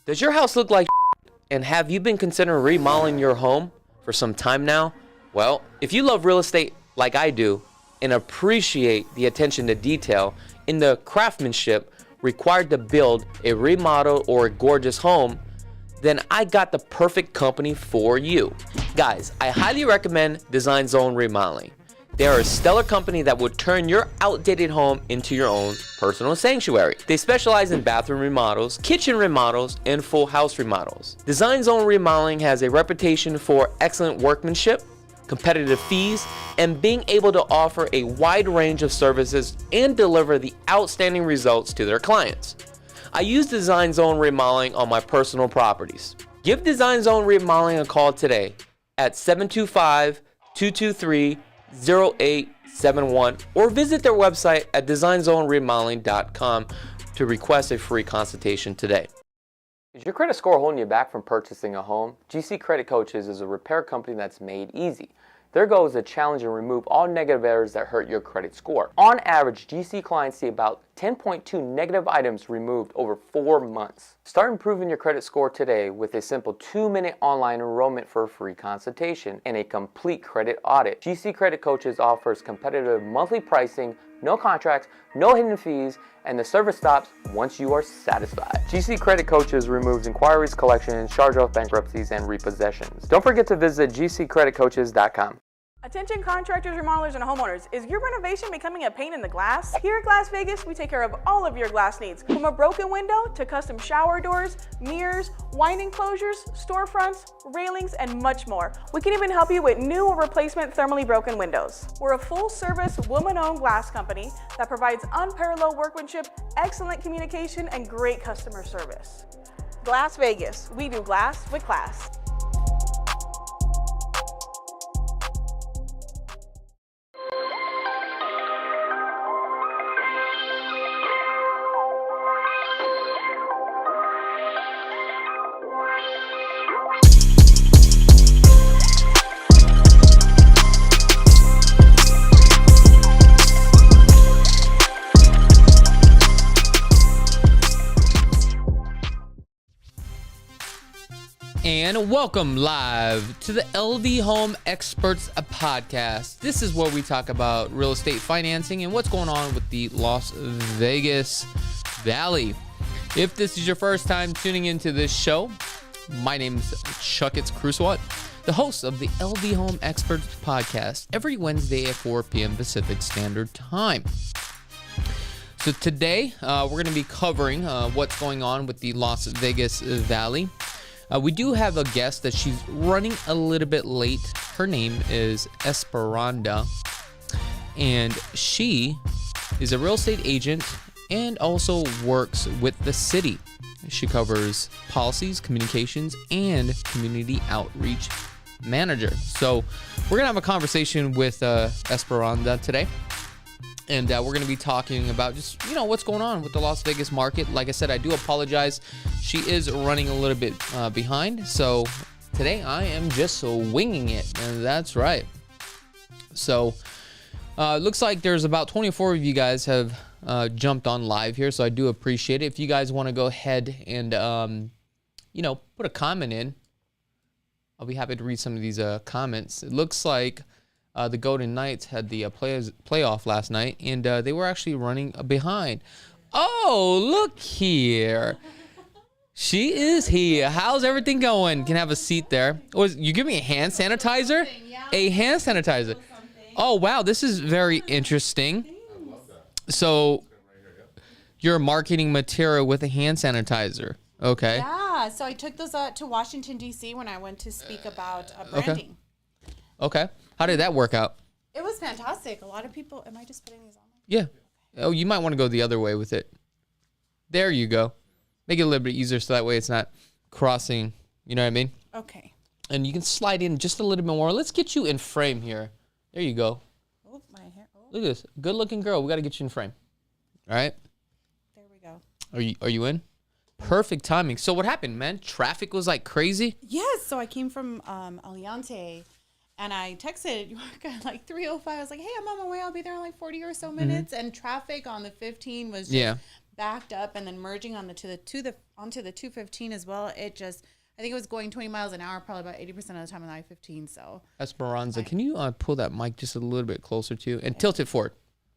Does your house look like and have you been considering remodeling your home for some time now? Well, if you love real estate like I do and appreciate the attention to detail in the craftsmanship required to build a remodel or a gorgeous home, then I got the perfect company for you. Guys, I highly recommend Design Zone Remodeling. They are a stellar company that will turn your outdated home into your own personal sanctuary. They specialize in bathroom remodels, kitchen remodels, and full house remodels. Design Zone Remodeling has a reputation for excellent workmanship, competitive fees, and being able to offer a wide range of services and deliver the outstanding results to their clients. I use Design Zone Remodeling on my personal properties. Give Design Zone Remodeling a call today at 725-223-0871 or visit their website at designzoneremodeling.com to request a free consultation today. Is your credit score holding you back from purchasing a home? GC Credit Coaches is a repair company that's made easy. Their goal is to challenge and remove all negative errors that hurt your credit score. On average, GC clients see about 10.2 negative items removed over 4 months. Start improving your credit score today with a simple 2-minute online enrollment for a free consultation and a complete credit audit. GC Credit Coaches offers competitive monthly pricing, no contracts, no hidden fees, and the service stops once you are satisfied. GC Credit Coaches removes inquiries, collections, charge-off bankruptcies, and repossessions. Don't forget to visit gccreditcoaches.com. Attention contractors, remodelers, and homeowners. Is your renovation becoming a pain in the glass? Here at Glass Vegas, we take care of all of your glass needs. From a broken window to custom shower doors, mirrors, wine enclosures, storefronts, railings, and much more. We can even help you with new or replacement thermally broken windows. We're a full-service, woman-owned glass company that provides unparalleled workmanship, excellent communication, and great customer service. Glass Vegas. We do glass with class. And welcome live to the LV Home Experts podcast. This is where we talk about real estate financing and what's going on with the Las Vegas Valley. If this is your first time tuning into this show, my name is Chakits Krulsawat, the host of the LV Home Experts podcast, every Wednesday at 4 p.m. Pacific Standard Time. So today, we're going to be covering what's going on with the Las Vegas Valley. We do have a guest that she's running a little bit late. Her name is Esmeralda, and she is a real estate agent and also works with the city. She covers policies, communications, and community outreach manager. So we're gonna have a conversation with Esmeralda today. And we're going to be talking about just, what's going on with the Las Vegas market. Like I said, I do apologize. She is running a little bit behind. So today I am just winging it. And that's right. So looks like there's about 24 of you guys have jumped on live here. So I do appreciate it. If you guys want to go ahead and, put a comment in, I'll be happy to read some of these comments. It looks like the Golden Knights had the playoff last night, and they were actually running behind. Oh, look here. She is here. How's everything going? Can I have a seat there. You give me a hand sanitizer? A hand sanitizer. Oh, wow. This is very interesting. So you're marketing material with a hand sanitizer. Okay. Yeah. So I took those to Washington, D.C. when I went to speak about branding. Okay. How did that work out? It was fantastic. A lot of people. Am I just putting these on? Yeah. Oh, you might want to go the other way with it. There you go. Make it a little bit easier so that way it's not crossing. You know what I mean? Okay. And you can slide in just a little bit more. Let's get you in frame here. There you go. Oh, my hair. Oh. Look at this. Good looking girl. We got to get you in frame. All right. There we go. Are you in? Perfect timing. So what happened, man? Traffic was like crazy? Yes. So I came from Aliante. And I texted York at like 3:05. I was like, hey, I'm on my way. I'll be there in like 40 or so minutes. And traffic on the 15 was just backed up, and then merging on onto the 215 as well. I think it was going 20 miles an hour, probably about 80% of the time on the I-15. So Esperanza, can you pull that mic just a little bit closer to you and tilt it forward?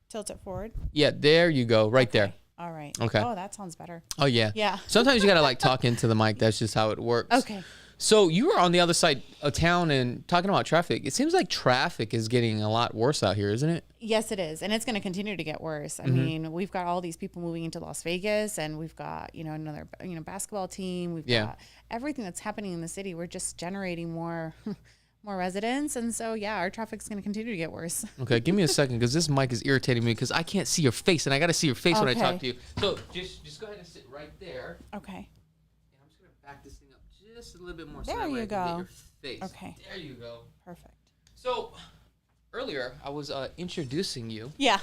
Tilt it forward. Yeah, there you go, right there. All right. Okay. Oh, that sounds better. Oh yeah. Yeah. Sometimes you gotta like talk into the mic. That's just how it works. Okay. So you were on the other side of town and talking about traffic. It seems like traffic is getting a lot worse out here, isn't it? Yes, it is. And it's going to continue to get worse. I mean, we've got all these people moving into Las Vegas, and we've got, another, basketball team. We've got everything that's happening in the city. We're just generating more residents. And so, our traffic's going to continue to get worse. Okay, give me a second, because this mic is irritating me because I can't see your face, and I got to see your face when I talk to you. So just go ahead and sit right there. Okay. And I'm just going to back this thing up just a little bit more. There so you go. Get your face. Okay. There you go. Perfect. So earlier I was introducing you. Yeah.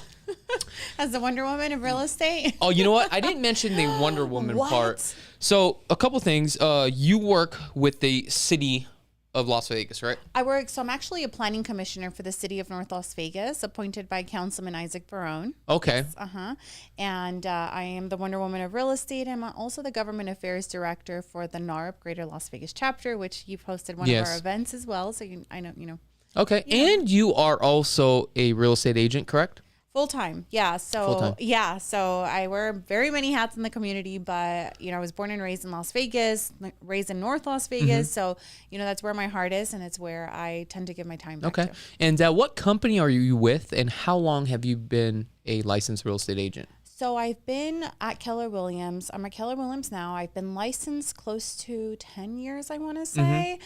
As the Wonder Woman of real estate. Oh, you know what? I didn't mention the Wonder Woman part. So a couple things. You work with the city of Las Vegas, right? I'm actually a planning commissioner for the city of North Las Vegas, appointed by Councilman Isaac Barone. Okay. And I am the Wonder Woman of real estate. I'm also the government affairs director for the NARP Greater Las Vegas chapter, which you've hosted one of our events as well. So I know. Okay. Yeah. And you are also a real estate agent, correct? Full time. Yeah. So, So I wear very many hats in the community, but, I was born and raised in Las Vegas, raised in North Las Vegas. So, that's where my heart is, and it's where I tend to give my time back to. And what company are you with, and how long have you been a licensed real estate agent? So I've been at Keller Williams. I'm at Keller Williams now. I've been licensed close to 10 years, I want to say.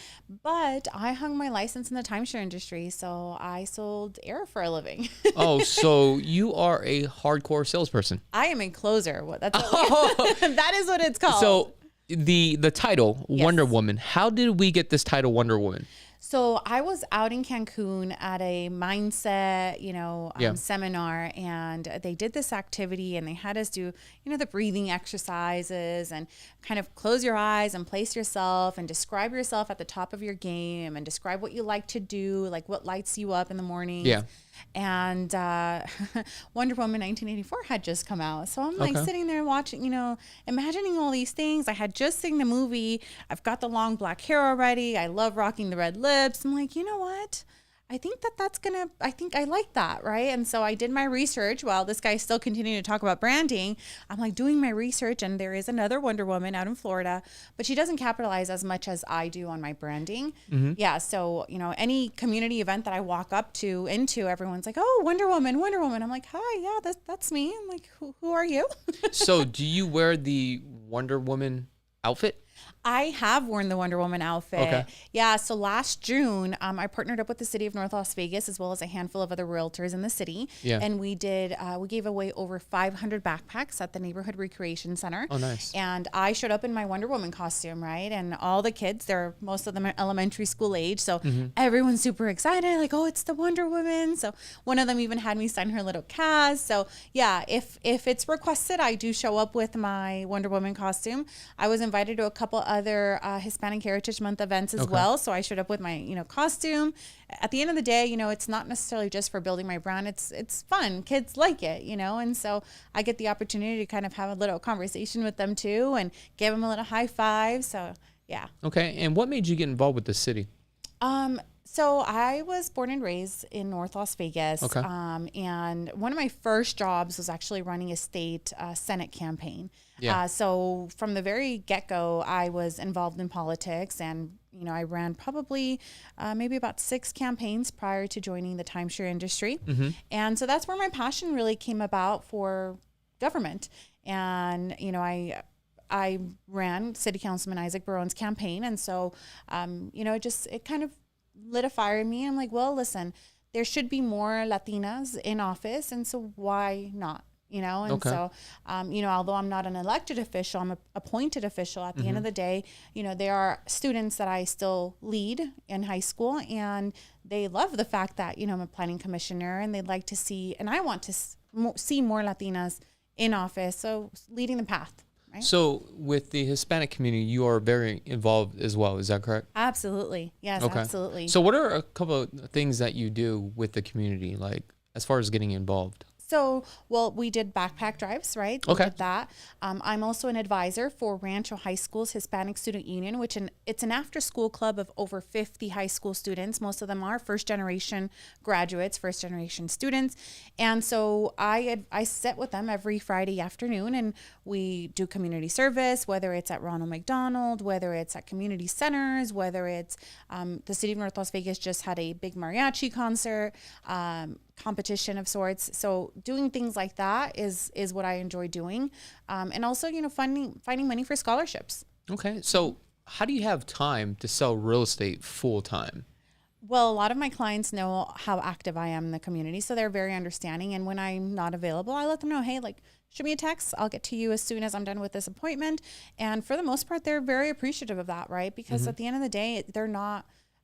But I hung my license in the timeshare industry, so I sold air for a living. Oh, so you are a hardcore salesperson. I am a closer. That is what it's called. So the title, Wonder Woman, how did we get this title, Wonder Woman? So I was out in Cancun at a mindset, seminar, and they did this activity, and they had us do, the breathing exercises and kind of close your eyes and place yourself and describe yourself at the top of your game and describe what you like to do, like what lights you up in the morning. Yeah. And Wonder Woman 1984 had just come out. So I'm like sitting there watching, imagining all these things. I had just seen the movie. I've got the long black hair already. I love rocking the red lips. I'm like, you know what? I think I think I like that, right? And so I did my research while this guy's still continuing to talk about branding. I'm like doing my research, and there is another Wonder Woman out in Florida, but she doesn't capitalize as much as I do on my branding. Yeah, so, any community event that I walk up into, everyone's like, oh, Wonder Woman. I'm like, hi, yeah, that's me. I'm like, who are you? So do you wear the Wonder Woman outfit? I have worn the Wonder Woman outfit. Okay. Yeah. So last June, I partnered up with the city of North Las Vegas, as well as a handful of other realtors in the city. Yeah. And we gave away over 500 backpacks at the neighborhood recreation center. Oh, nice. And I showed up in my Wonder Woman costume, right? And all the kids, most of them are elementary school age. So everyone's super excited. Like, oh, it's the Wonder Woman. So one of them even had me sign her little cast. So yeah, if it's requested, I do show up with my Wonder Woman costume. I was invited to a couple other Hispanic Heritage Month events as well. So I showed up with my, costume. At the end of the day, it's not necessarily just for building my brand. It's fun. Kids like it, and so I get the opportunity to kind of have a little conversation with them too and give them a little high five. So yeah. Okay. And what made you get involved with the city? So I was born and raised in North Las Vegas. Okay. And one of my first jobs was actually running a state Senate campaign. Yeah. So from the very get-go, I was involved in politics, and I ran probably maybe about 6 campaigns prior to joining the timeshare industry. And so that's where my passion really came about for government. And I ran City Councilman Isaac Barone's campaign, and so it kind of lit a fire in me. I'm like, well, listen, there should be more Latinas in office, and so why not? So, although I'm not an elected official, I'm an appointed official. At the end of the day, there are students that I still lead in high school, and they love the fact that, I'm a planning commissioner, and they'd like to see, and I want to see more Latinas in office. So leading the path. Right? So with the Hispanic community, you are very involved as well. Is that correct? Absolutely. Yes, Okay. absolutely. So what are a couple of things that you do with the community, like as far as getting involved? So, well, we did backpack drives, right? We did that. I'm also an advisor for Rancho High School's Hispanic Student Union, which it's an after-school club of over 50 high school students. Most of them are first-generation graduates, first-generation students. And so I sit with them every Friday afternoon, and we do community service, whether it's at Ronald McDonald, whether it's at community centers, whether it's the city of North Las Vegas just had a big mariachi concert, competition of sorts. So doing things like that is what I enjoy doing. And also, finding money for scholarships. Okay. So how do you have time to sell real estate full time? Well, a lot of my clients know how active I am in the community, so they're very understanding. And when I'm not available, I let them know, hey, shoot me a text. I'll get to you as soon as I'm done with this appointment. And for the most part, they're very appreciative of that, right? Because at the end of the day,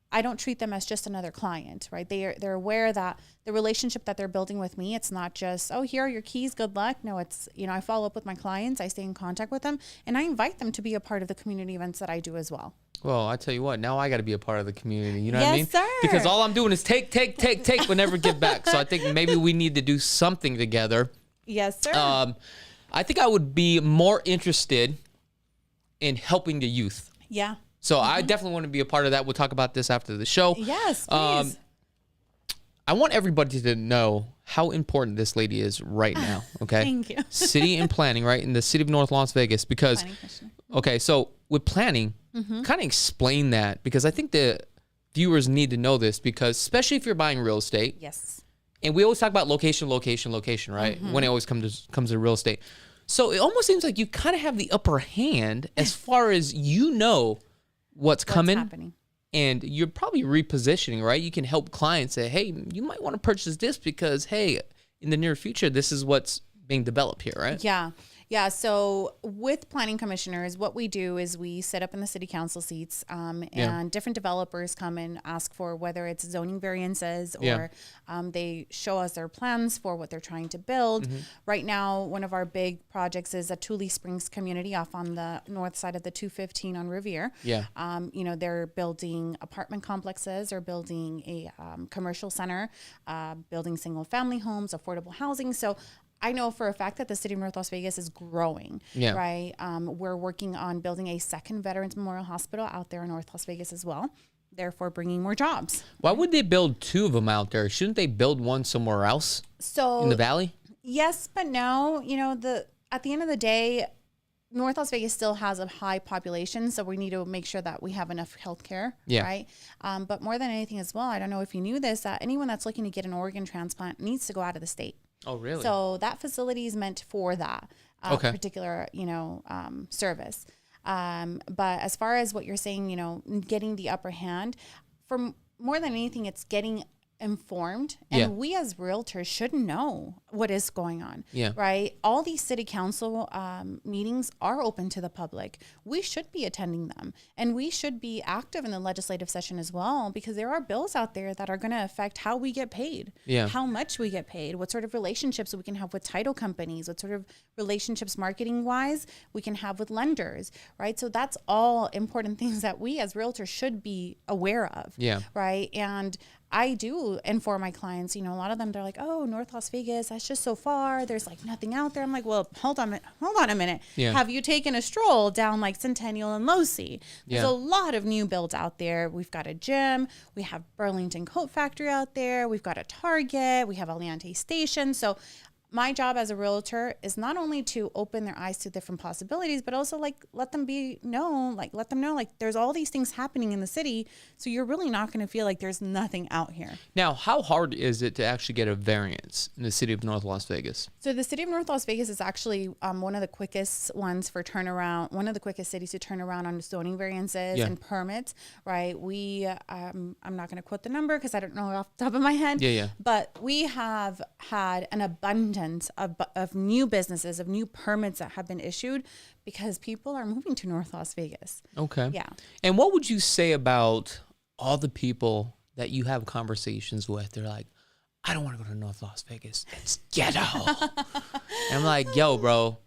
I don't treat them as just another client, right? They're aware that the relationship that they're building with me, it's not just, oh, here are your keys, good luck. No, it's, I follow up with my clients, I stay in contact with them, and I invite them to be a part of the community events that I do as well. Well, I tell you what, now I got to be a part of the community. You know what I mean? Yes, sir. Because all I'm doing is take, but never give back. So I think maybe we need to do something together. Yes, sir. I think I would be more interested in helping the youth. Yeah. So I definitely want to be a part of that. We'll talk about this after the show. Yes, please. I want everybody to know how important this lady is right now. Okay. Thank you. City and planning, right? In the city of North Las Vegas. Because, okay, so with planning, kind of explain that, because I think the viewers need to know this, because especially if you're buying real estate. Yes. And we always talk about location, right? When it always comes to real estate. So it almost seems like you kind of have the upper hand as far as what's coming happening. And you're probably repositioning, right? You can help clients say, hey, you might want to purchase this because, hey, in the near future, this is what's being developed here, right? Yeah. Yeah. So with planning commissioners, what we do is we sit up in the city council seats and different developers come and ask for whether it's zoning variances or they show us their plans for what they're trying to build. Right now, one of our big projects is a Tule Springs community off on the north side of the 215 on Revere. Yeah. They're building apartment complexes or building a commercial center, building single family homes, affordable housing. So I know for a fact that the city of North Las Vegas is growing, right? We're working on building a second Veterans Memorial Hospital out there in North Las Vegas as well, therefore bringing more jobs. Why would they build two of them out there? Shouldn't they build one somewhere else in the valley? Yes, but no. At the end of the day, North Las Vegas still has a high population, so we need to make sure that we have enough healthcare, right? But more than anything as well, I don't know if you knew this, that anyone that's looking to get an organ transplant needs to go out of the state. Oh, really? So that facility is meant for that particular, service. But as far as what you're saying, getting the upper hand, for more than anything, it's getting informed, and we as realtors should know what is going on, right? All these city council meetings are open to the public. We should be attending them, and we should be active in the legislative session as well, because there are bills out there that are going to affect how we get paid, how much we get paid, what sort of relationships we can have with title companies, what sort of relationships marketing wise we can have with lenders, right? So that's all important things that we as realtors should be aware of, right? And I do inform my clients, a lot of them, they're like, oh, North Las Vegas, that's just so far. There's like nothing out there. I'm like, well, hold on a minute. Have you taken a stroll down like Centennial and Losi? There's a lot of new builds out there. We've got a gym. We have Burlington Coat Factory out there. We've got a Target. We have Aliante Station. So my job as a realtor is not only to open their eyes to different possibilities, but also let them know there's all these things happening in the city. So you're really not going to feel like there's nothing out here. Now, how hard is it to actually get a variance in the city of North Las Vegas? So the city of North Las Vegas is actually one of the quickest ones for turnaround, one of the quickest cities to turn around on zoning variances and permits, right? We, I'm not going to quote the number because I don't know off the top of my head, but we have had an abundance of new businesses, of new permits that have been issued because people are moving to North Las Vegas. Okay. Yeah. And what would you say about all the people that you have conversations with? They're like, I don't want to go to North Las Vegas. It's ghetto. And I'm like, yo, bro,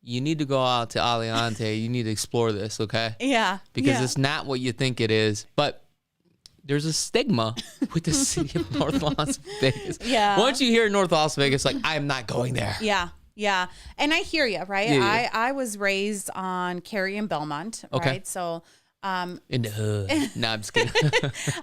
you need to go out to Aliante. You need to explore this, okay? Yeah. Because it's not what you think it is. But there's a stigma with the city of North Las Vegas. Yeah. Once you hear North Las Vegas, like, I'm not going there. Yeah. Yeah. And I hear you, right? Yeah. I was raised on Cary and Belmont, right? So in the hood. No, I'm just kidding.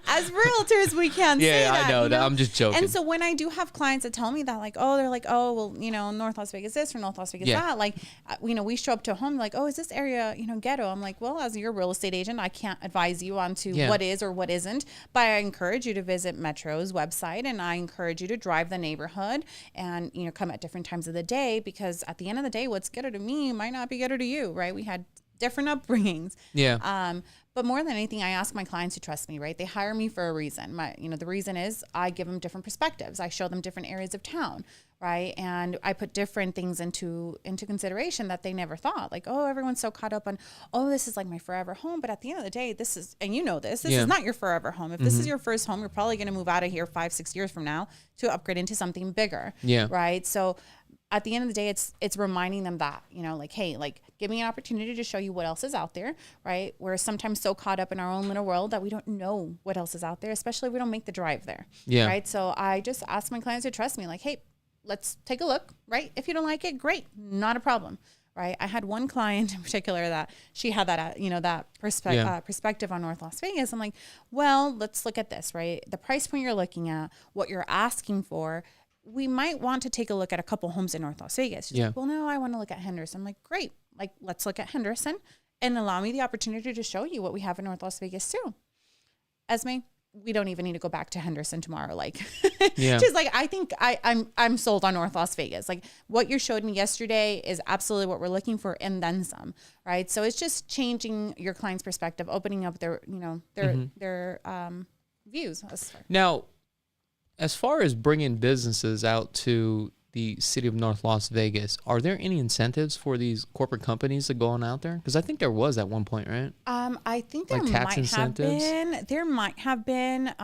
As realtors, we can't say that. I know that. I'm just joking. And so when I do have clients that tell me that, like, oh, they're like, oh, well, you know, North Las Vegas this or North Las Vegas that. Like, you know, we show up to a home like, oh, is this area, you know, ghetto? I'm like, well, as your real estate agent, I can't advise you on to what is or what isn't. But I encourage you to visit Metro's website, and I encourage you to drive the neighborhood and, you know, come at different times of the day, because at the end of the day, what's ghetto to me might not be ghetto to you, right? We had different upbringings. Yeah. But more than anything, I ask my clients to trust me, right? They hire me for a reason. The reason is I give them different perspectives. I show them different areas of town, right? And I put different things into consideration that they never thought. Like, oh, everyone's so caught up on, oh, this is like my forever home. But at the end of the day, this is, and you know this is not your forever home. If this is your first home, you're probably going to move out of here 5-6 years from now to upgrade into something bigger, right? So at the end of the day, it's reminding them that, you know, like, hey, like, give me an opportunity to show you what else is out there, right? We're sometimes so caught up in our own little world that we don't know what else is out there, especially if we don't make the drive there, right? So I just ask my clients to trust me, like, hey, let's take a look, right? If you don't like it, great, not a problem, right? I had one client in particular that she had that, you know, that perspective on North Las Vegas. I'm like, well, let's look at this, right? The price point you're looking at, what you're asking for, we might want to take a look at a couple homes in North Las Vegas. She's like, well, no, I want to look at Henderson. I'm like, great. Like, let's look at Henderson and allow me the opportunity to show you what we have in North Las Vegas too. Esme, we don't even need to go back to Henderson tomorrow. Like, she's like, I think I'm sold on North Las Vegas. Like, what you showed me yesterday is absolutely what we're looking for, and then some, right? So it's just changing your client's perspective, opening up their, you know, their views. Now, as far as bringing businesses out to the city of North Las Vegas, are there any incentives for these corporate companies that go on out there? Because I think there was at one point, right? I think there might have been. There might have been.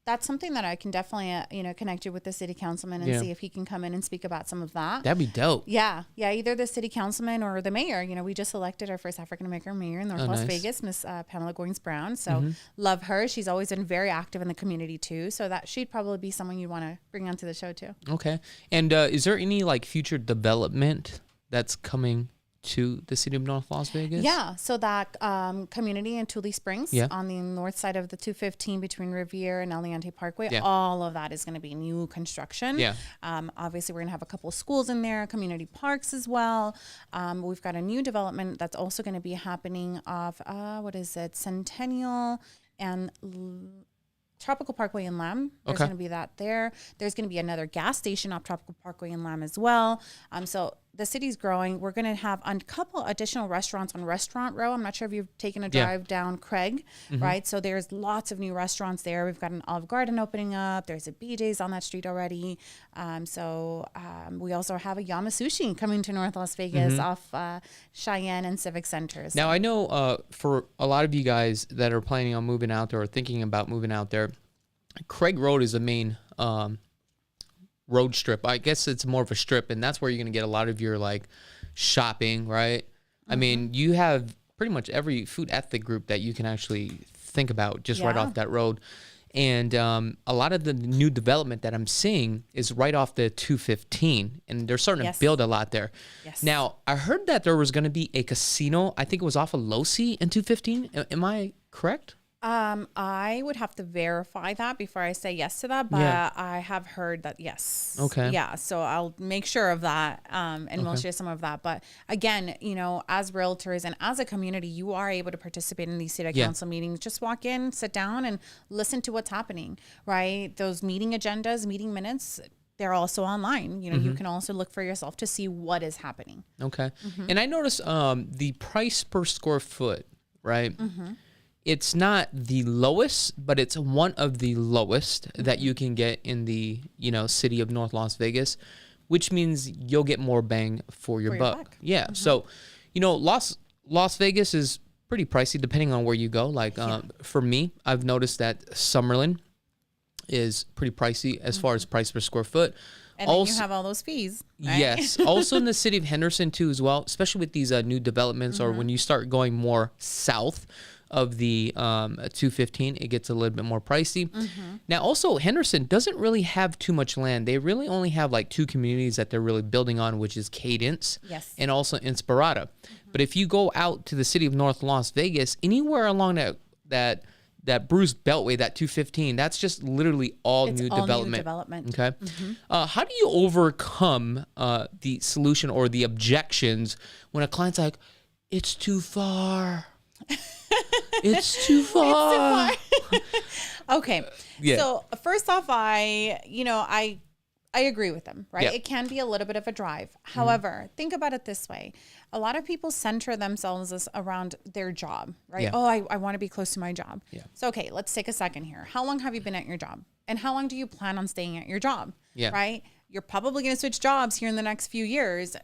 That's something that I can definitely, connect you with the city councilman and see if he can come in and speak about some of that. That'd be dope. Yeah. Either the city councilman or the mayor. You know, we just elected our first African-American mayor in North Las Vegas, Miss Pamela Goins-Brown. So love her. She's always been very active in the community too. So that she'd probably be someone you'd want to bring onto the show too. Okay. And is there any like future development that's coming to the city of North Las Vegas? Yeah, so that community in Tule Springs on the north side of the 215 between Riviera and Aliante Parkway, all of that is going to be new construction. Yeah. Obviously, we're going to have a couple of schools in there, community parks as well. We've got a new development that's also going to be happening off, Centennial and Tropical Parkway in Lamb. There's going to be that there. There's going to be another gas station off Tropical Parkway in Lamb as well. So the city's growing. We're going to have a couple additional restaurants on Restaurant Row. I'm not sure if you've taken a drive down Craig, right? So there's lots of new restaurants there. We've got an Olive Garden opening up. There's a BJ's on that street already. We also have a Yamasushi coming to North Las Vegas off Cheyenne and Civic Centers. Now, I know for a lot of you guys that are planning on moving out there or thinking about moving out there, Craig Road is the main road strip. I guess it's more of a strip, and that's where you're going to get a lot of your like shopping, right? I mean, you have pretty much every food ethnic group that you can actually think about just right off that road. And a lot of the new development that I'm seeing is right off the 215, and they're starting to build a lot there. Yes. Now, I heard that there was going to be a casino. I think it was off of Losi in 215. Am I correct? I would have to verify that before I say yes to that, but I have heard that yes. Okay. Yeah. So I'll make sure of that. And we'll share some of that. But again, you know, as realtors and as a community, you are able to participate in these city council meetings. Just walk in, sit down and listen to what's happening, right? Those meeting agendas, meeting minutes, they're also online. You know, you can also look for yourself to see what is happening. Okay. And I noticed, the price per square foot, right? It's not the lowest, but it's one of the lowest that you can get in the, city of North Las Vegas, which means you'll get more bang for your buck. Yeah. So, Las Vegas is pretty pricey depending on where you go. Like for me, I've noticed that SUMMERLIN is pretty pricey as far as price per square foot. And then you have all those fees. Right? Yes. Also in the city of Henderson too as well, especially with these new developments or when you start going more south of the 215, it gets a little bit more pricey. Now also Henderson doesn't really have too much land. They really only have like 2 communities that they're really building on, which is Cadence and also Inspirada. But if you go out to the city of North Las Vegas, anywhere along that Bruce Beltway, that 215, that's just literally all new development. Okay. How do you overcome the solution or the objections when a client's like, it's too far? It's too far. Okay. So first off, I agree with them, right? It can be a little bit of a drive. However, think about it this way. A lot of people center themselves around their job, right? Oh, I want to be close to my job. So, okay, let's take a second here. How long have you been at your job? And how long do you plan on staying at your job? Right? You're probably going to switch jobs here in the next few years,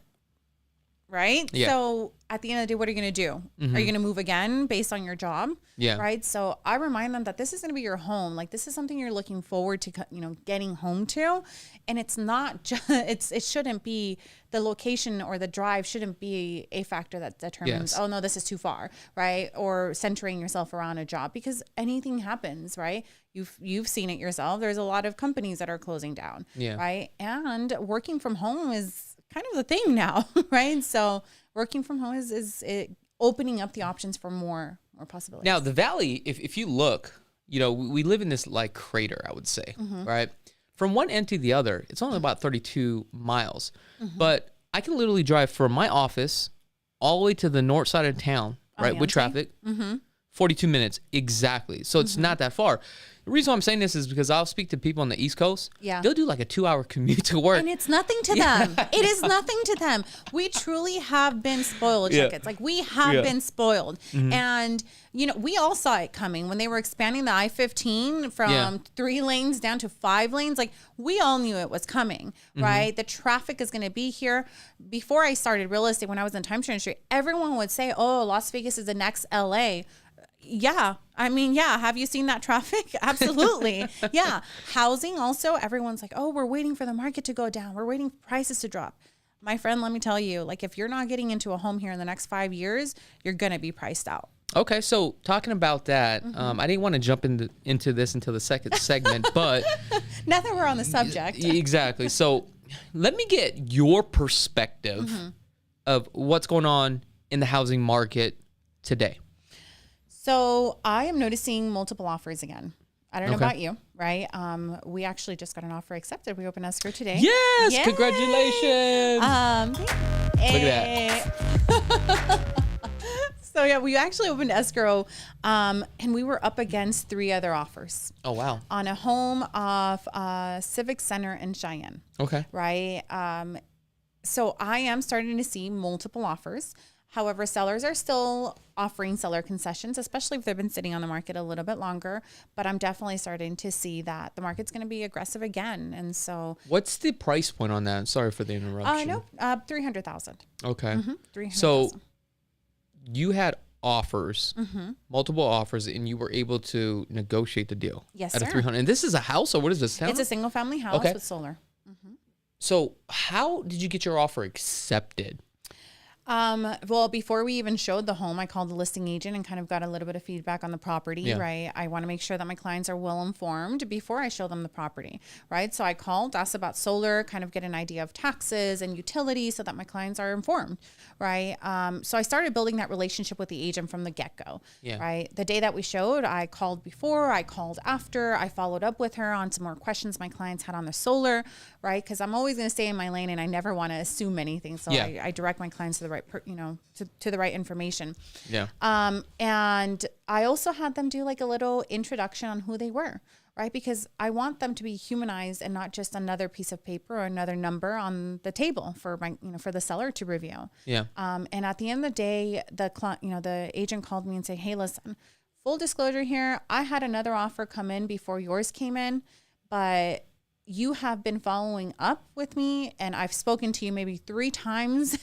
right? So at the end of the day, what are you going to do? Are you going to move again based on your job? Right. So I remind them that this is going to be your home. Like this is something you're looking forward to, getting home to. And it's not just, it shouldn't be the location or the drive shouldn't be a factor that determines, oh no, this is too far. Right. Or centering yourself around a job because anything happens, right? You've seen it yourself. There's a lot of companies that are closing down. Right. And working from home is kind of the thing now, right? So working from home is opening up the options for more possibilities. Now the Valley, if you look, we live in this like crater, I would say, right? From one end to the other, it's only about 32 miles, but I can literally drive from my office all the way to the north side of town, right? With traffic, 42 minutes exactly. So it's not that far. The reason why I'm saying this is because I'll speak to people on the East Coast. They'll do like a 2-hour commute to work. And it's nothing to them. It is nothing to them. We truly have been spoiled, Chakits. Like we have been spoiled. And, we all saw it coming when they were expanding the I-15 from 3 lanes down to 5 lanes. Like we all knew it was coming, right? The traffic is going to be here. Before I started real estate, when I was in the timeshare industry, everyone would say, oh, Las Vegas is the next LA. Have you seen that traffic? Absolutely. Housing also, everyone's like, oh, we're waiting for the market to go down. We're waiting for prices to drop. My friend, let me tell you, like if you're not getting into a home here in the next 5 years, you're going to be priced out. Okay. So talking about that, I didn't want to jump into this until the second segment, but now that we're on the subject. Exactly. So let me get your perspective of what's going on in the housing market today. So I am noticing multiple offers again. I don't know about you, right? We actually just got an offer accepted. We opened escrow today. Yes, yay! Congratulations. Look at that. So we actually opened escrow, and we were up against 3 other offers. Oh wow! On a home off Civic Center in Cheyenne. Okay. Right. So I am starting to see multiple offers. However, sellers are still offering seller concessions, especially if they've been sitting on the market a little bit longer. But I'm definitely starting to see that the market's going to be aggressive again. And so, what's the price point on that? Sorry for the interruption. $300,000. Okay. $300,000. So you had offers, multiple offers, and you were able to negotiate the deal. Yes, at sir. a 300. And this is a house, or what is this? It's a single family house with solar. So how did you get your offer accepted? Well, before we even showed the home, I called the listing agent and kind of got a little bit of feedback on the property, right? I want to make sure that my clients are well informed before I show them the property, right? So I called, asked about solar, kind of get an idea of taxes and utilities so that my clients are informed, right? So I started building that relationship with the agent from the get-go, right? The day that we showed, I called before, I called after, I followed up with her on some more questions my clients had on the solar, right? Because I'm always going to stay in my lane and I never want to assume anything. So I direct my clients to the right to the right information. And I also had them do like a little introduction on who they were, right? Because I want them to be humanized and not just another piece of paper or another number on the table for my, for the seller to review. And at the end of the day, the agent called me and said, hey, listen, full disclosure here, I had another offer come in before yours came in, but you have been following up with me, and I've spoken to you maybe 3 times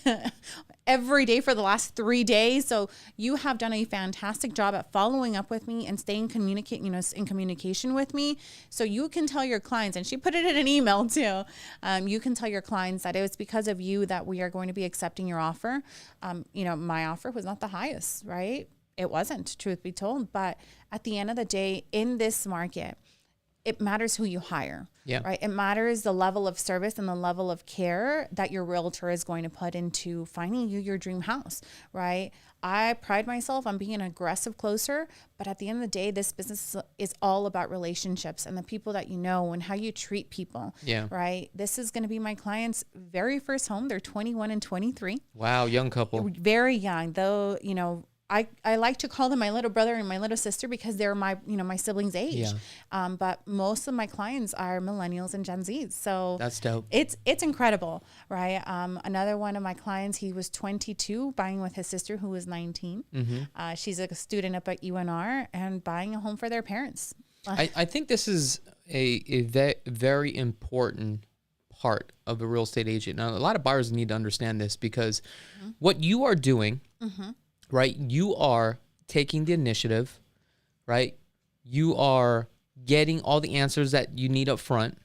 every day for the last 3 days. So you have done a fantastic job at following up with me and staying in communication with me. So you can tell your clients, and she put it in an email too. You can tell your clients that it was because of you that we are going to be accepting your offer. My offer was not the highest, right? It wasn't, truth be told. But at the end of the day, in this market, it matters who you hire, right? It matters the level of service and the level of care that your realtor is going to put into finding you your dream house, right? I pride myself on being an aggressive closer, but at the end of the day, this business is all about relationships and the people that you know and how you treat people, right? This is going to be my client's very first home. They're 21 and 23. Wow, young couple. Very young, though, I like to call them my little brother and my little sister because they're my siblings' age. But most of my clients are millennials and Gen Zs. So that's dope. It's incredible, right? Another one of my clients, he was 22, buying with his sister who was 19. She's a student up at UNR and buying a home for their parents. I think this is a very important part of a real estate agent. Now, a lot of buyers need to understand this because what you are doing, right? You are taking the initiative, right? You are getting all the answers that you need up front.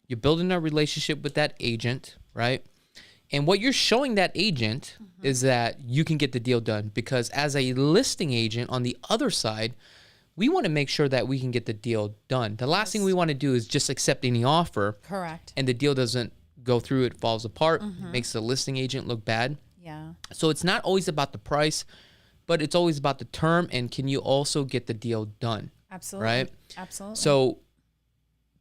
You're building a relationship with that agent, right? And what you're showing that agent is that you can get the deal done, because as a listing agent on the other side, we want to make sure that we can get the deal done. The last thing we want to do is just accept any offer. Correct. And the deal doesn't go through, it falls apart, makes the listing agent look bad. Yeah. So it's not always about the price, but it's always about the term, and can you also get the deal done? Absolutely. Right? Absolutely. So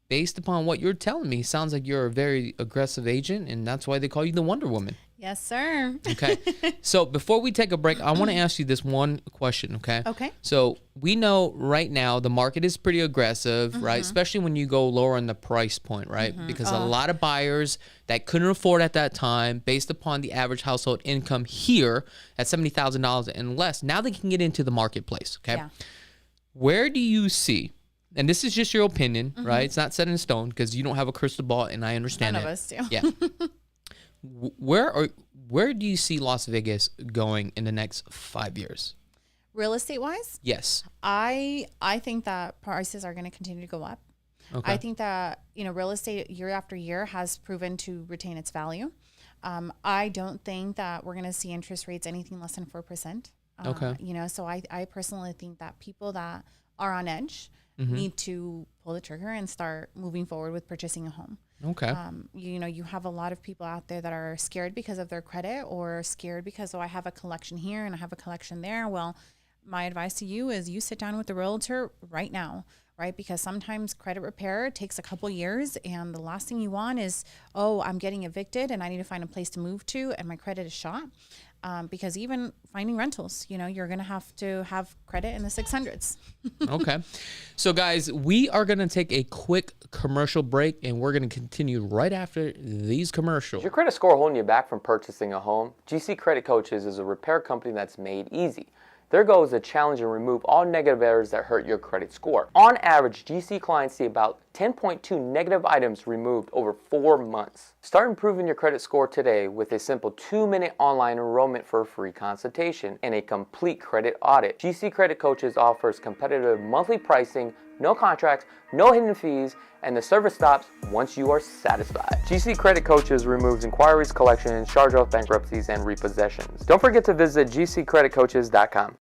based upon what you're telling me, sounds like you're a very aggressive agent, and that's why they call you the Wonder Woman. Yes, sir. Okay. So before we take a break, I want to ask you this one question, okay? Okay. So we know right now the market is pretty aggressive, right? Especially when you go lower in the price point, right? Because a lot of buyers that couldn't afford at that time, based upon the average household income here at $70,000 and less, now they can get into the marketplace, okay? Yeah. Where do you see, and this is just your opinion, right? It's not set in stone because you don't have a crystal ball, and I understand None it. of us do. Yeah. Where do you see Las Vegas going in the next 5 years? Real estate wise? Yes. I think that prices are going to continue to go up. Okay. I think that, real estate year after year has proven to retain its value. I don't think that we're going to see interest rates anything less than 4%. Okay. So I personally think that people that are on edge need to pull the trigger and start moving forward with purchasing a home. Okay. You have a lot of people out there that are scared because of their credit, or scared because, I have a collection here and I have a collection there. Well, my advice to you is you sit down with the realtor right now, right? Because sometimes credit repair takes a couple years, and the last thing you want is, I'm getting evicted and I need to find a place to move to and my credit is shot. Because even finding rentals, you're going to have credit in the 600s. Okay. So guys, we are going to take a quick commercial break, and we're going to continue right after these commercials. Is your credit score holding you back from purchasing a home? GC Credit Coaches is a repair company that's made easy. Their goal is to challenge and remove all negative errors that hurt your credit score. On average, GC clients see about 10.2 negative items removed over 4 months. Start improving your credit score today with a simple 2-minute online enrollment for a free consultation and a complete credit audit. GC Credit Coaches offers competitive monthly pricing, no contracts, no hidden fees, and the service stops once you are satisfied. GC Credit Coaches removes inquiries, collections, charge-off bankruptcies, and repossessions. Don't forget to visit gccreditcoaches.com.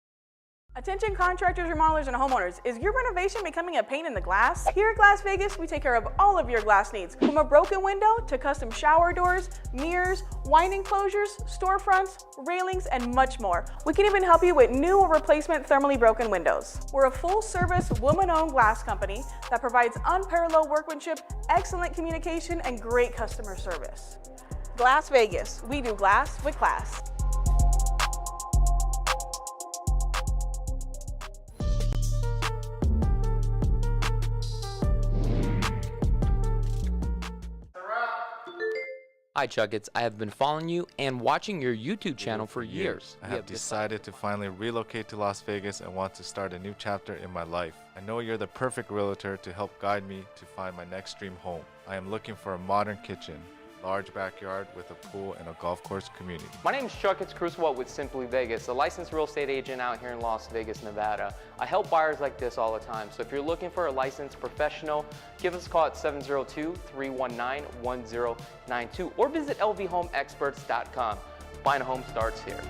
Attention contractors, remodelers, and homeowners. Is your renovation becoming a pain in the glass? Here at Glass Vegas, we take care of all of your glass needs, from a broken window to custom shower doors, mirrors, wine enclosures, storefronts, railings, and much more. We can even help you with new or replacement thermally broken windows. We're a full-service, woman-owned glass company that provides unparalleled workmanship, excellent communication, and great customer service. Glass Vegas. We do glass with class. Hi Chakits, I have been following you and watching your YouTube channel for years. I have decided to finally relocate to Las Vegas and want to start a new chapter in my life. I know you're the perfect realtor to help guide me to find my next dream home. I am looking for a modern kitchen, large backyard with a pool and a golf course community. My name is Chakits Krulsawat with Simply Vegas, a licensed real estate agent out here in Las Vegas, Nevada. I help buyers like this all the time. So if you're looking for a licensed professional, give us a call at 702-319-1092 or visit lvhomeexperts.com. Buying a home starts here.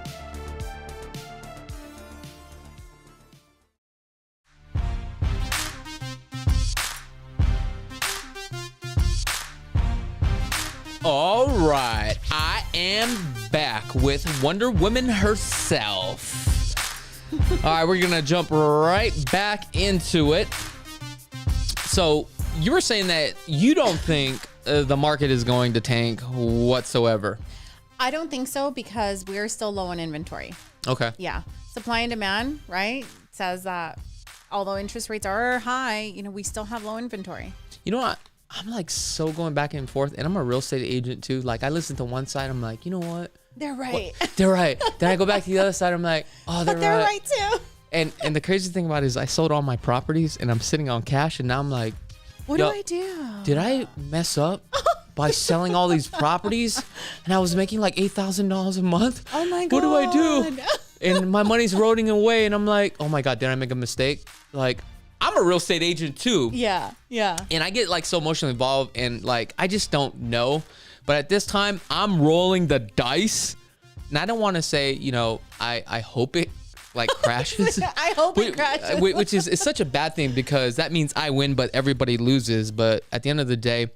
All right, I am back with Wonder Woman herself. All right, we're gonna jump right back into it. So you were saying that you don't think the market is going to tank whatsoever. I don't think so because we're still low on inventory. Okay. Yeah. Supply and demand, right? Says that although interest rates are high, we still have low inventory. You know what? I'm like so going back and forth, and I'm a real estate agent too. Like I listen to one side, I'm like, you know what? They're right. They're right. Then I go back to the other side, I'm like, oh, But they're right too. And the crazy thing about it is I sold all my properties and I'm sitting on cash, and now I'm like, What do I do? Did I mess up by selling all these properties? And I was making like $8,000 a month. Oh my God. What do I do? And my money's eroding away, and I'm like, oh my God, did I make a mistake? Like, I'm a real estate agent too. Yeah. And I get like so emotionally involved, and like I just don't know. But at this time, I'm rolling the dice. And I don't want to say, I hope it like crashes. I hope it crashes. Which is it's such a bad thing because that means I win, but everybody loses. But at the end of the day,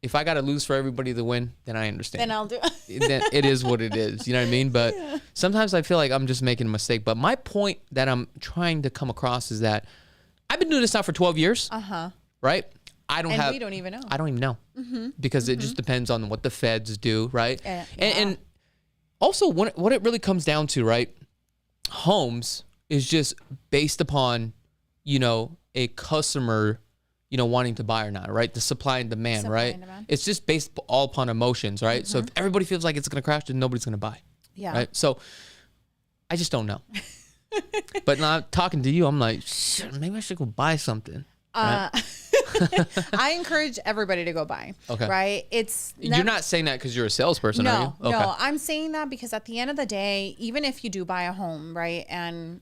if I got to lose for everybody to win, then I understand. Then I'll do it. Then it is what it is. You know what I mean? But sometimes I feel like I'm just making a mistake. But my point that I'm trying to come across is that I've been doing this now for 12 years. Right? We don't even know. I don't even know. Because it just depends on what the feds do, right? And also what it really comes down to, right? Homes is just based upon, a customer wanting to buy or not, right? The supply and demand, right? It's just based all upon emotions, right? So if everybody feels like it's going to crash, then nobody's going to buy. Yeah. Right? So I just don't know. But now talking to you, I'm like, shit, maybe I should go buy something. Right? I encourage everybody to go buy. Okay. Right? You're not saying that because you're a salesperson, are you? Okay. No, I'm saying that because at the end of the day, even if you do buy a home, right, and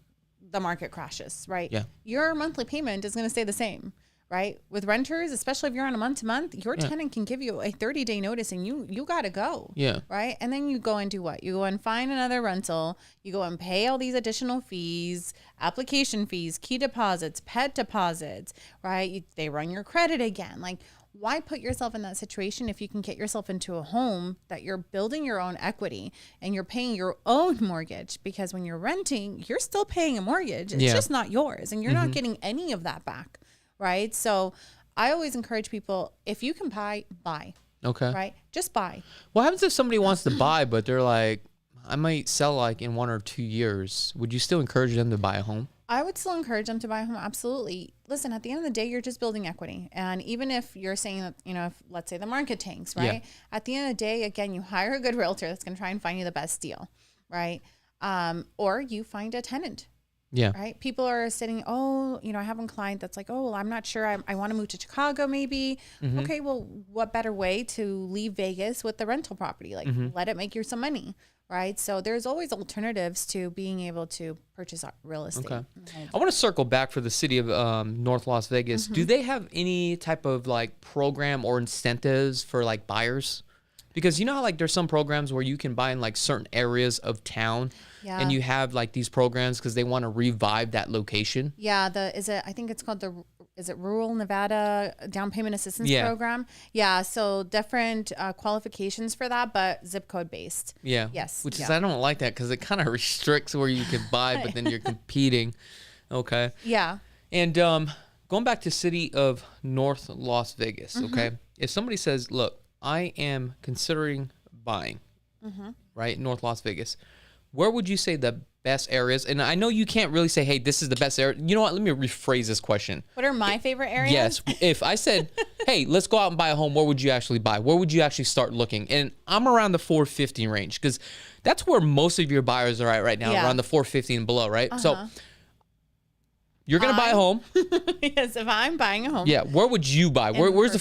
the market crashes, right? Yeah. Your monthly payment is going to stay the same. Right? With renters, especially if you're on a month to month, your tenant can give you a 30-day notice and you got to go. Yeah. Right? And then you go and do what? You go and find another rental. You go and pay all these additional fees, application fees, key deposits, pet deposits, right? They run your credit again. Like, why put yourself in that situation if you can get yourself into a home that you're building your own equity and you're paying your own mortgage? Because when you're renting, you're still paying a mortgage. It's just not yours, and you're not getting any of that back. Right. So I always encourage people, if you can buy. Okay. Right. Just buy. What happens if somebody wants to buy, but they're like, I might sell like in 1 or 2 years? Would you still encourage them to buy a home? I would still encourage them to buy a home. Absolutely. Listen, at the end of the day, you're just building equity. And even if you're saying that, if let's say the market tanks, right? Yeah. At the end of the day, again, you hire a good realtor that's going to try and find you the best deal. Right. Or you find a tenant. Yeah. Right. People are sitting, I have a client that's like, well, I'm not sure. I want to move to Chicago maybe. Okay, well, what better way to leave Vegas with the rental property? Like, let it make you some money. Right. So there's always alternatives to being able to purchase real estate. Okay. I want to circle back for the city of North Las Vegas. Do they have any type of like program or incentives for like buyers? Because you know how like there's some programs where you can buy in like certain areas of town, and you have like these programs because they want to revive that location. Yeah, I think it's called Rural Nevada Down Payment Assistance Program? Yeah, so different qualifications for that, but zip code based. Yeah. Yes. Which is, I don't like that because it kind of restricts where you can buy, but then you're competing. Okay. Yeah. And going back to city of North Las Vegas, okay? If somebody says, look, I am considering buying, right, North Las Vegas, where would you say the best areas? And I know you can't really say, hey, this is the best area. You know what? Let me rephrase this question. What are my favorite areas? Yes. If I said, hey, let's go out and buy a home, where would you actually buy? Where would you actually start looking? And I'm around the 450 range because that's where most of your buyers are at right now, around the 450 and below, right? So You're going to buy a home. Yes, if I'm buying a home. Yeah. Where would you buy? Where's the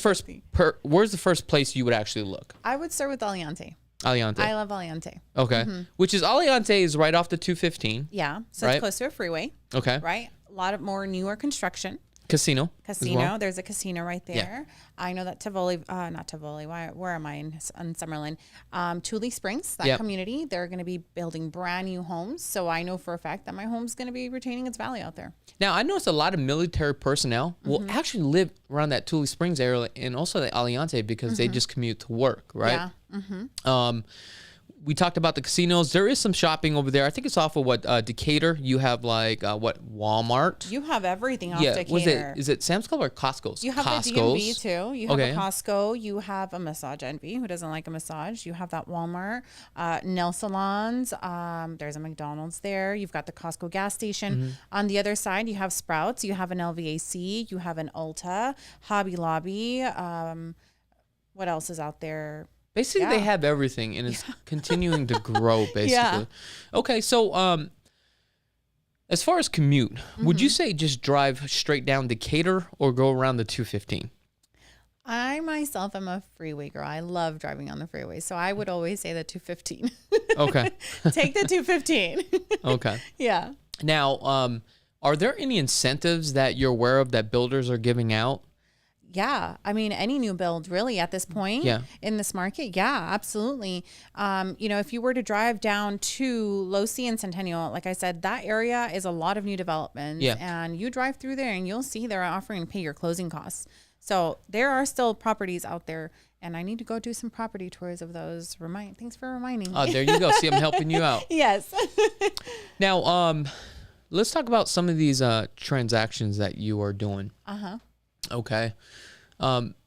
first place you would actually look? I would start with Aliante. Aliante. I love Aliante. Okay. Which is Aliante is right off the 215. Yeah. So it's close to a freeway. Okay. Right. A lot of more newer construction. Casino. Well. There's a casino right there. Yeah. I know that not Tivoli. Where am I in Summerlin? Tule Springs, that community, they're going to be building brand new homes. So I know for a fact that my home's going to be retaining its value out there. Now, I noticed a lot of military personnel will actually live around that Tule Springs area and also the Aliante because they just commute to work, right? Yeah. We talked about the casinos. There is some shopping over there. I think it's off of Decatur. You have Walmart. You have everything off Decatur. Is it Sam's Club or Costco's? You have the DMV too. You have a Costco. You have a Massage Envy. Who doesn't like a massage? You have that Walmart. Nail salons. There's a McDonald's there. You've got the Costco gas station. On the other side, you have Sprouts. You have an LVAC. You have an Ulta. Hobby Lobby. What else is out there? Basically, they have everything, and it's continuing to grow, basically. Yeah. Okay, so as far as commute, would you say just drive straight down Decatur or go around the 215? I myself am a freeway girl. I love driving on the freeway, so I would always say the 215. Okay. Take the 215. Okay. Yeah. Now, are there any incentives that you're aware of that builders are giving out? Yeah. I mean, any new build really at this point in this market. Yeah, absolutely. If you were to drive down to Losi and Centennial, like I said, that area is a lot of new developments and you drive through there and you'll see they're offering to pay your closing costs. So there are still properties out there and I need to go do some property tours of those. Thanks for reminding me. Oh, there you go. See, I'm helping you out. Yes. Now, let's talk about some of these transactions that you are doing. Okay.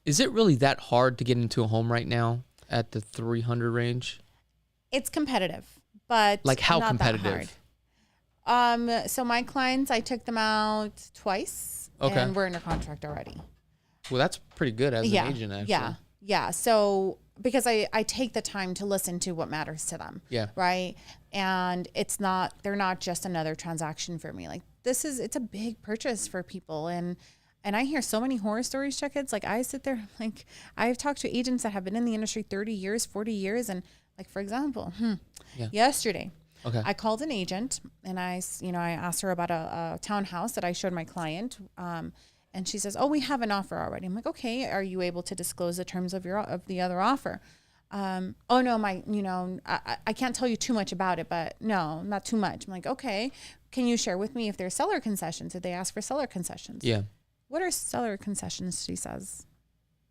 Is it really that hard to get into a home right now at the 300 range? It's competitive, but like how not competitive? That hard. So my clients, I took them out twice and we're under contract already. Well, that's pretty good as an agent, actually. Yeah. So because I take the time to listen to what matters to them. Yeah. Right. And they're not just another transaction for me. Like it's a big purchase for people. And I hear so many horror stories, Chakits. Like I sit there, like I've talked to agents that have been in the industry 30 years, 40 years. And like, for example, yesterday, I called an agent and I asked her about a townhouse that I showed my client. And she says, "Oh, we have an offer already." I'm like, "Okay, are you able to disclose the terms of the other offer?" "Oh no, I can't tell you too much about it, but no, not too much." I'm like, "Okay, can you share with me if there's seller concessions? If they ask for seller concessions?" Yeah. "What are seller concessions?" she says.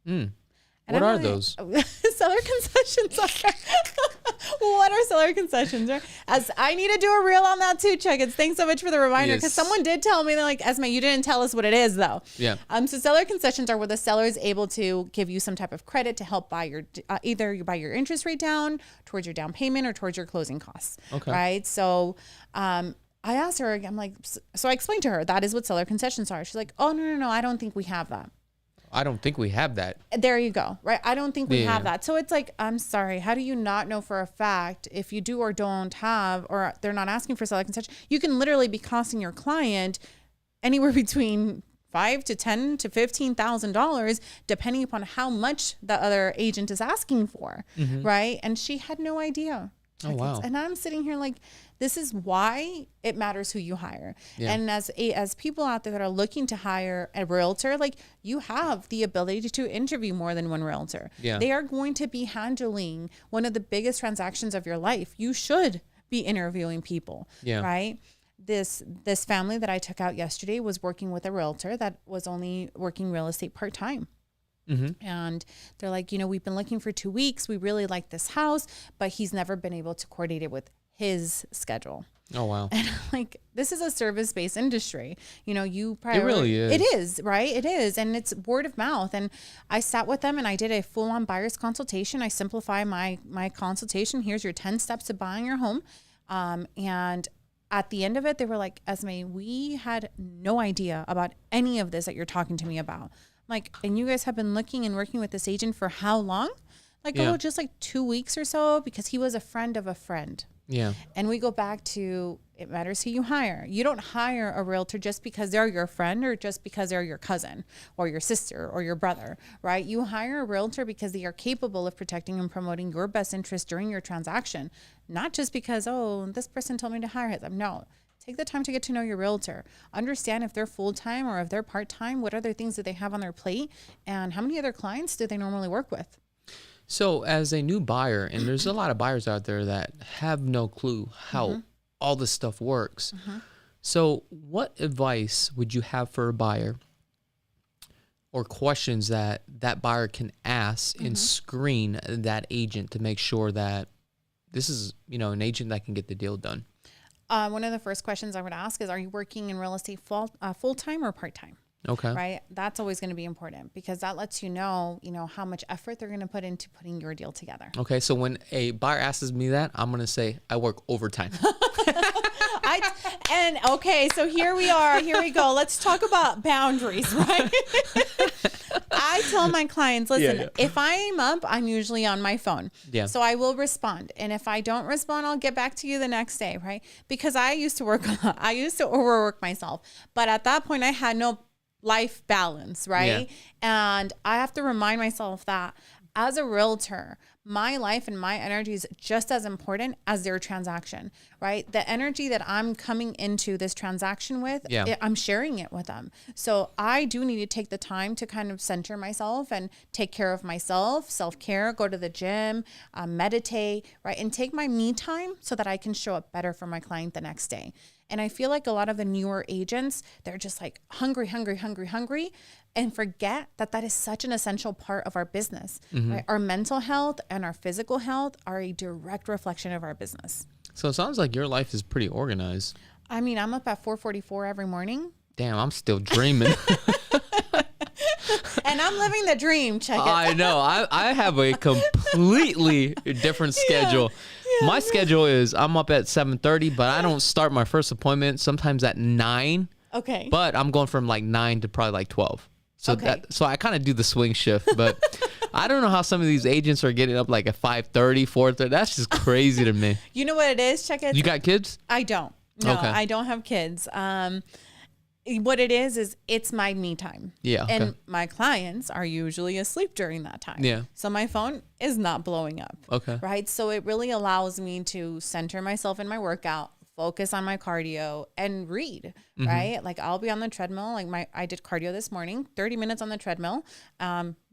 What are those? Seller concessions are what are seller concessions? Right? As I need to do a reel on that too, Chakits. Thanks so much for the reminder because someone did tell me, they're like, "Esme, you didn't tell us what it is though." Yeah. So seller concessions are where the seller is able to give you some type of credit to help buy your either you buy your interest rate down towards your down payment or towards your closing costs. Okay. Right. So I asked her, I'm like, so I explained to her that is what seller concessions are. She's like, "Oh no, I don't think we have that." I don't think we have that. There you go. Right. I don't think we have that. So it's like, I'm sorry. How do you not know for a fact if you do or don't have, or they're not asking for seller concession? You can literally be costing your client anywhere between $5,000 to $10,000 to $15,000, depending upon how much the other agent is asking for. Right. And she had no idea. Oh, wow. And I'm sitting here like, this is why it matters who you hire. Yeah. And as people out there that are looking to hire a realtor, like you have the ability to interview more than one realtor. Yeah. They are going to be handling one of the biggest transactions of your life. You should be interviewing people, right? This family that I took out yesterday was working with a realtor that was only working real estate part-time. And they're like, we've been looking for 2 weeks. We really like this house, but he's never been able to coordinate it with his schedule. Oh, wow. And like, this is a service-based industry. It really is. It is, right? It is. And it's word of mouth. And I sat with them and I did a full-on buyer's consultation. I simplify my consultation. Here's your 10 steps to buying your home. And at the end of it, they were like, "Esme, we had no idea about any of this that you're talking to me about." Like, and you guys have been looking and working with this agent for how long? Like, just like 2 weeks or so, because he was a friend of a friend. Yeah. And we go back to, It matters who you hire. You don't hire a realtor just because they're your friend or just because they're your cousin or your sister or your brother, right? You hire a realtor because they are capable of protecting and promoting your best interest during your transaction, not just because, oh, this person told me to hire them. No, take the time to get to know your realtor. Understand if they're full-time or if they're part-time, what other things do they have on their plate, and how many other clients do they normally work with? So as a new buyer, and there's a lot of buyers out there that have no clue how all this stuff works. So what advice would you have for a buyer, or questions that that buyer can ask and screen that agent to make sure that this is, you know, an agent that can get the deal done? One of the first questions I would ask is, are you working in real estate full-time or part-time? Okay. Right. That's always going to be important because that lets you know, how much effort they're going to put into putting your deal together. Okay. So when a buyer asks me that, I'm going to say I work overtime. So here we are. Here we go. Let's talk about boundaries, right? I tell my clients, listen, if I'm up, I'm usually on my phone. Yeah. So I will respond. And if I don't respond, I'll get back to you the next day, right? Because I used to work a lot. I used to overwork myself. But at that point, I had no life balance, right? Yeah. And I have to remind myself that as a realtor, my life and my energy is just as important as their transaction, right? The energy that I'm coming into this transaction with, I'm sharing it with them. So I do need to take the time to kind of center myself and take care of myself, self-care, go to the gym, meditate, right? And take my me time so that I can show up better for my client the next day. And I feel like a lot of the newer agents, they're just like hungry, and forget that that is such an essential part of our business. Right? Our mental health and our physical health are a direct reflection of our business. So it sounds like your life is pretty organized. I mean, I'm up at 4:44 every morning. Damn, I'm still dreaming. And I'm living the dream, check it. I know. I have a completely different schedule. Yeah, my schedule is I'm up at 7:30, but I don't start my first appointment sometimes at 9. Okay. But I'm going from like 9 to probably like 12. So so I kind of do the swing shift, but I don't know how some of these agents are getting up like at 5:30, 4:30. That's just crazy to me. You know what it is? Check it. You got kids? I don't. No, I don't have kids. What it is it's my me time. Yeah. Okay. And my clients are usually asleep during that time. Yeah. So my phone is not blowing up. Okay. Right. So it really allows me to center myself in my workout, focus on my cardio, and read. Right. Like I'll be on the treadmill. Like I did cardio this morning, 30 minutes on the treadmill,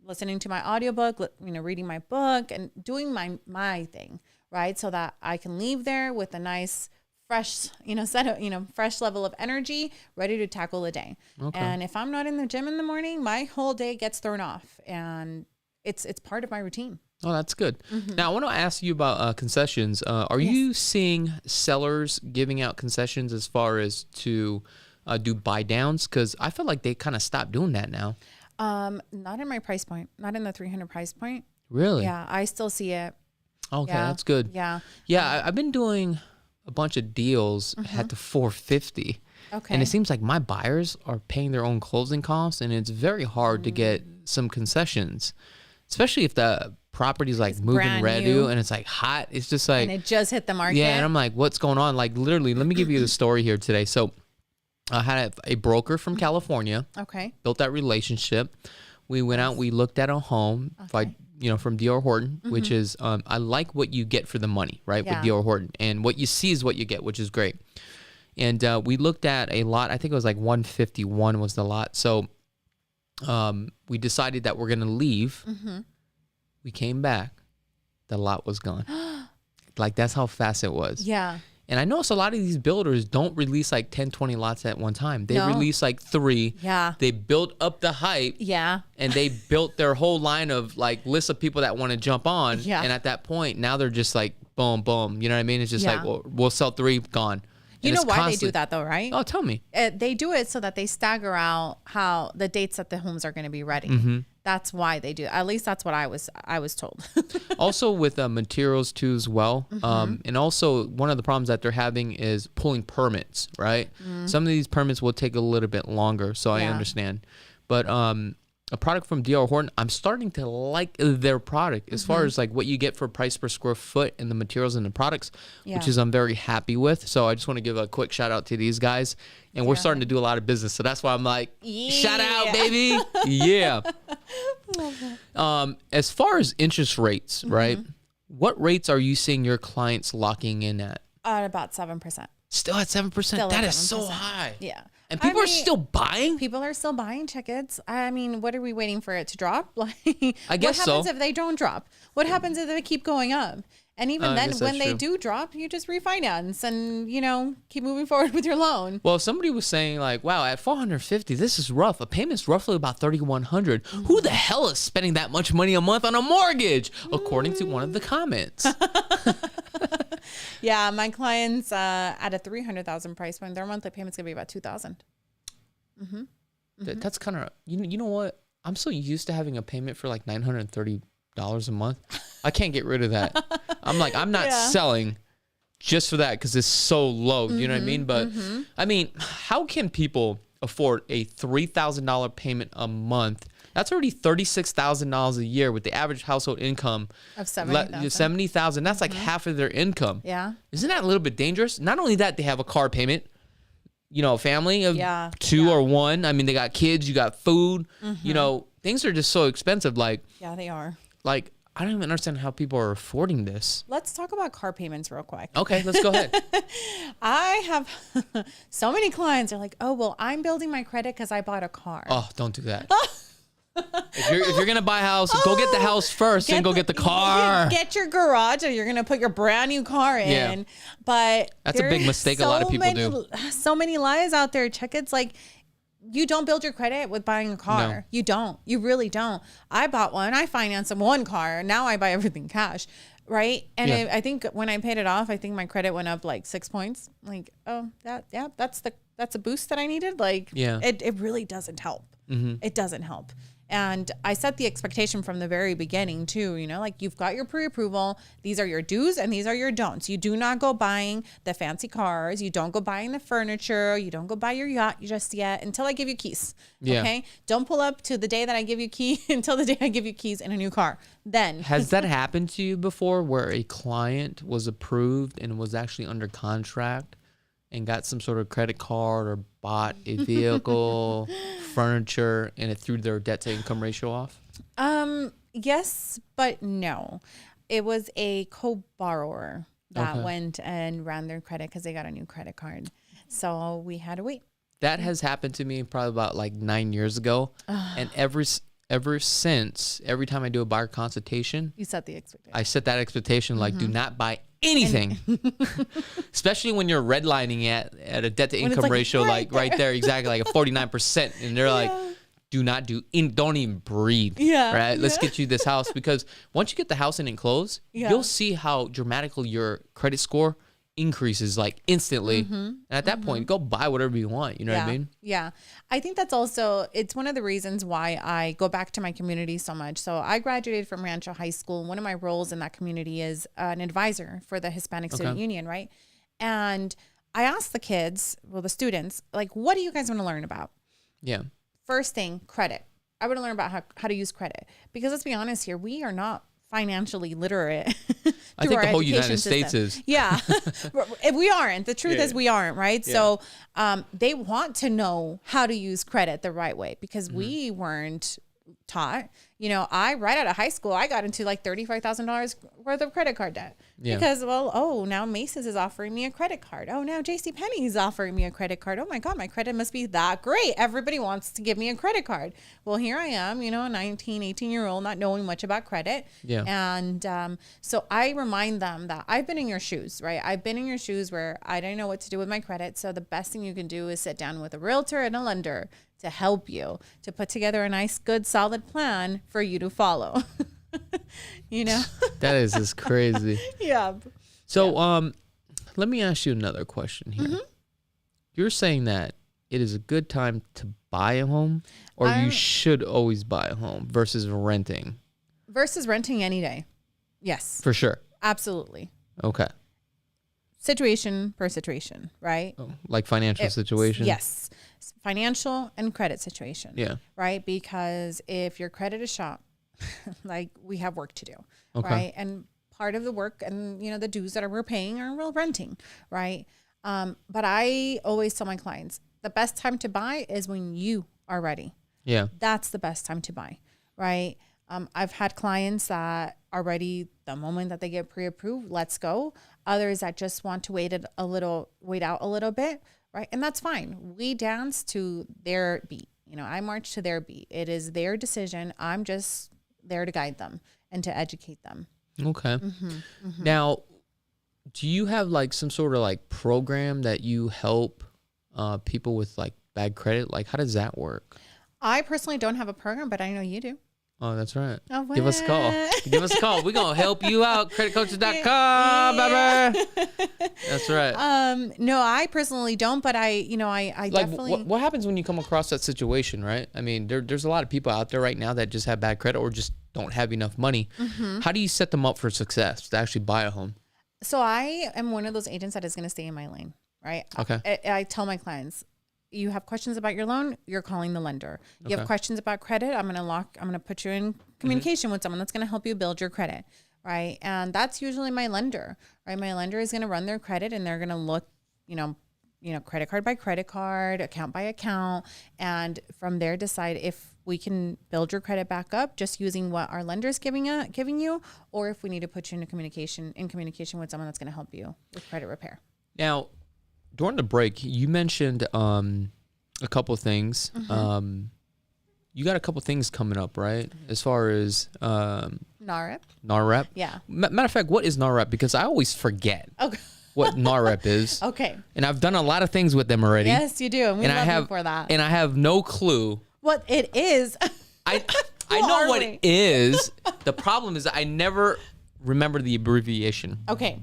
listening to my audiobook, reading my book and doing my thing. Right. So that I can leave there with a nice fresh, fresh level of energy, ready to tackle the day. Okay. And if I'm not in the gym in the morning, my whole day gets thrown off, and it's part of my routine. Oh, that's good. Now, I want to ask you about concessions. Are you seeing sellers giving out concessions as far as to do buy downs? Because I feel like they kind of stopped doing that now. Not in my price point, not in the 300 price point. Really? Yeah, I still see it. Okay, that's good. Yeah. Yeah, I've been doing a bunch of deals at the 450. Okay. And it seems like my buyers are paying their own closing costs, and it's very hard to get some concessions, especially if the property's like moving ready and it's like hot. It's just like, and it just hit the market. Yeah. And I'm like, what's going on? Like literally, let me give you the story here today. So I had a broker from California. Okay. Built that relationship. We went out, we looked at a home from D.R. Horton, which is, I like what you get for the money, right? With D.R. Horton, and what you see is what you get, which is great. And we looked at a lot, I think it was like 151 was the lot. So we decided that we're going to leave. We came back, the lot was gone. Like that's how fast it was. Yeah. And I noticed a lot of these builders don't release like 10, 20 lots at one time. They release like 3. Yeah. They built up the hype. Yeah. And they built their whole line of like lists of people that want to jump on. Yeah. And at that point, now they're just like, boom, boom. You know what I mean? It's just like, well, we'll sell 3, gone. You know why they do that though, right? Oh, tell me. They do it so that they stagger out how the dates that the homes are going to be ready. That's why they do. At least that's what I was told. Also with materials too as well. And also one of the problems that they're having is pulling permits, right? Some of these permits will take a little bit longer, so I understand. But a product from D.R. Horton. I'm starting to like their product as far as like what you get for price per square foot and the materials and the products, which is I'm very happy with. So I just want to give a quick shout out to these guys. And we're starting to do a lot of business. So that's why I'm like, shout out, baby. Yeah. As far as interest rates, right? What rates are you seeing your clients locking in at? About 7%. Still at 7%? That is so high. Yeah. And people are still buying? People are still buying Chakits. I mean, what are we waiting for it to drop? Like, I guess what happens if they don't drop? What happens if they keep going up? And even then, when they do drop, you just refinance and, you know, keep moving forward with your loan. Well, somebody was saying like, wow, at $450, this is rough. A payment's roughly about $3,100. Who the hell is spending that much money a month on a mortgage? According to one of the comments. Yeah, my clients at a $300,000 price point, their monthly payment's going to be about $2,000. That's kind of, you know what? I'm so used to having a payment for like $930 a month. I can't get rid of that. I'm like, I'm not selling just for that because it's so low. You know what I mean? But I mean, how can people afford a $3,000 payment a month? That's already $36,000 a year with the average household income of $70,000. $70,000. That's like half of their income. Yeah. Isn't that a little bit dangerous? Not only that, they have a car payment. You know, a family of two or one. I mean, they got kids. You got food. You know, things are just so expensive. Like, yeah, they are. Like, I don't even understand how people are affording this. Let's talk about car payments real quick. Okay, let's go ahead. I have so many clients are like, oh, well, I'm building my credit because I bought a car. Oh, don't do that. If you're going to buy a house, go get the house first and go get the car. Get your garage or you're going to put your brand new car in. Yeah. But that's a big mistake a lot of people do. So many lies out there. It's like, you don't build your credit with buying a car. No. You don't. You really don't. I bought one. I financed one car. Now I buy everything cash. Right. And I think when I paid it off, I think my credit went up like 6 points. Like, oh, that's a boost that I needed. Like, it really doesn't help. It doesn't help. And I set the expectation from the very beginning too, you know, like you've got your pre-approval. These are your do's and these are your don'ts. You do not go buying the fancy cars. You don't go buying the furniture. You don't go buy your yacht just yet until I give you keys. Yeah. Okay. Don't pull up to the day that I give you key until the day I give you keys in a new car. Then. Has that happened to you before where a client was approved and was actually under contract and got some sort of credit card or bought a vehicle, furniture, and it threw their debt to income ratio off? Yes, but no. It was a co-borrower that went and ran their credit because they got a new credit card. So we had to wait. That has happened to me probably about like 9 years ago. And ever since, every time I do a buyer consultation, you set the expectation. I set that expectation like, do not buy anything, especially when you're redlining at a debt to income ratio, like right there, exactly like a 49%. And they're like, don't even breathe. Yeah. Right. Let's get you this house, because once you get the house in and close, you'll see how dramatically your credit score increases like instantly. And at that point, go buy whatever you want. You know what I mean? Yeah. I think that's also, it's one of the reasons why I go back to my community so much. So I graduated from Rancho High School. One of my roles in that community is an advisor for the Hispanic Student Union, right? And I asked the kids, the students, like, what do you guys want to learn about? Yeah. First thing, credit. I want to learn about how to use credit, because let's be honest here, we are not financially literate. I think the whole United States is. Yeah. If we aren't. The truth is we aren't, right? Yeah. So they want to know how to use credit the right way, because we weren't taught. You know, right out of high school, I got into like $35,000 worth of credit card debt. Yeah. Because, now Macy's is offering me a credit card. Oh, now JCPenney is offering me a credit card. Oh my God, my credit must be that great. Everybody wants to give me a credit card. Well, here I am, a 19, 18-year-old, not knowing much about credit. Yeah. And so I remind them that I've been in your shoes, right? I've been in your shoes where I didn't know what to do with my credit. So the best thing you can do is sit down with a realtor and a lender to help you, to put together a nice, good, solid plan for you to follow. That is just crazy. Yeah. So let me ask you another question here. You're saying that it is a good time to buy a home, or you should always buy a home versus renting? Versus renting any day. Yes. For sure. Absolutely. Okay. situation per situation, right? Oh, like financial situation? Yes. Financial and credit situation. Yeah. Right? Because if your credit is shot, like we have work to do, right? And part of the work and, the dues that we're paying are we're renting, right? But I always tell my clients, the best time to buy is when you are ready. Yeah. That's the best time to buy, right? I've had clients that are ready the moment that they get pre-approved, let's go. Others that just want to wait out a little bit, right? And that's fine. We dance to their beat. I march to their beat. It is their decision. I'm just there to guide them and to educate them. Okay. Now, do you have like some sort of like program that you help people with like bad credit? Like, how does that work? I personally don't have a program, but I know you do. Oh, that's right. Oh, give us a call. Give us a call. We're going to help you out. Creditcoaches.com, baby. That's right. No, I personally don't, but I like, definitely. What happens when you come across that situation, right? I mean, there's a lot of people out there right now that just have bad credit or just don't have enough money. How do you set them up for success to actually buy a home? So I am one of those agents that is going to stay in my lane, right? Okay. I tell my clients, you have questions about your loan, you're calling the lender. You have questions about credit, I'm going to put you in communication with someone that's going to help you build your credit, right? And that's usually my lender, right? My lender is going to run their credit and they're going to look, credit card by credit card, account by account, and from there decide if we can build your credit back up just using what our lender is giving you, or if we need to put you in communication with someone that's going to help you with credit repair. Now, during the break, you mentioned a couple of things. You got a couple of things coming up, right? As far as NAREP. NAREP? Yeah. Matter of fact, what is NAREP? Because I always forget what NAREP is. Okay. And I've done a lot of things with them already. Yes, you do. And we love you for that. And I have no clue what it is. I know what it is. The problem is I never remember the abbreviation. Okay.